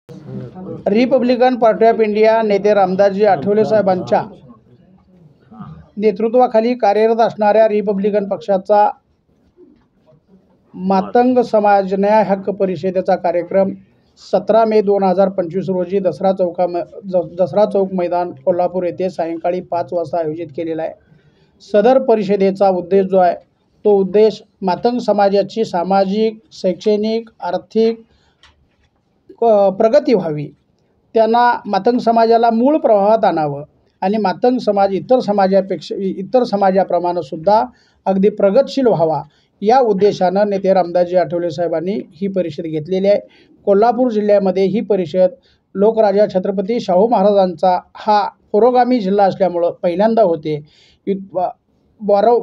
Republican party of India नेते रामदासजी आठवले साहेबांच्या नेतृत्वाखाली कार्यरत असणाऱ्या रिपब्लिकन पक्षाचा मातंग समाज न्याय हक्क परिषदेचा कार्यक्रम 17 मे 2025 रोजी दसरा चौक मैदान कोल्हापूर येथे सायंकाळी 5 वाजता आयोजित केलेला आहे। सदर परिषदेचा उद्देश जो आहे तो उद्देश मातंग समाजाची सामाजिक, शैक्षणिक, आर्थिक प्रगती व्हावी, त्यांना मातंग समाजाला मूळ प्रवाहात आणावं आणि मातंग समाज इतर समाजाप्रमाणे सुद्धा अगदी प्रगतशील व्हावा, या उद्देशानं नेते रामदासजी आठवले साहेबांनी ही परिषद घेतलेली आहे। कोल्हापूर जिल्ह्यामध्ये ही परिषद लोकराजा छत्रपती शाहू महाराजांचा हा पुरोगामी जिल्हा असल्यामुळं पहिल्यांदा होते।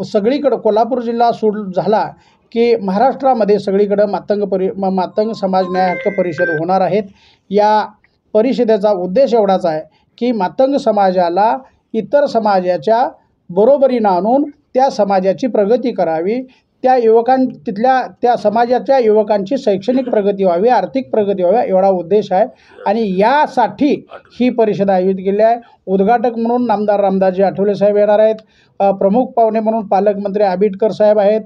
सगळीकडं कोल्हापूर जिल्हा झाला की महाराष्ट्रामध्ये सगळीकडं मातंग समाज न्याय हक्क परिषद होणार आहेत। या परिषदेचा उद्देश एवढाच आहे की मातंग समाजाला इतर समाजाच्या बरोबरीनं आणून त्या समाजाची प्रगती करावी, त्या समाजाच्या युवकांची शैक्षणिक प्रगती व्हावी, आर्थिक प्रगती व्हावी, एवढा उद्देश आहे आणि यासाठी ही परिषद आयोजित केली आहे। उद्घाटक म्हणून नामदार रामदासजी आठवले साहेब येणार आहेत। प्रमुख पाहुणे म्हणून पालकमंत्री आबिटकर साहेब आहेत।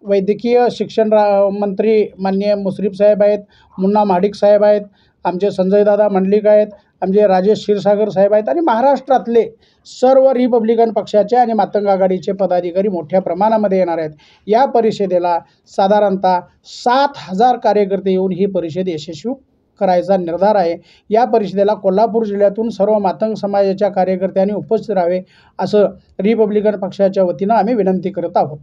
वैद्यकीय शिक्षण मंत्री माननीय मुश्रीफ साहेब आहेत। मुन्ना महाडिक साहेब आहेत। आमचे संजयदादा मंडलिक आहेत। आमचे राजेश क्षीरसागर साहेब आहेत आणि महाराष्ट्रातले सर्व रिपब्लिकन पक्षाचे आणि मातंग आघाडीचे पदाधिकारी मोठ्या प्रमाणामध्ये येणार आहेत। या परिषदेला साधारणतः 7,000 कार्यकर्ते येऊन ही परिषद यशस्वी करायचा निर्धार आहे। या परिषदेला कोल्हापूर जिल्ह्यातून सर्व मातंग समाजाच्या कार्यकर्त्यांनी उपस्थित राहावे असं रिपब्लिकन पक्षाच्या वतीनं आम्ही विनंती करत आहोत।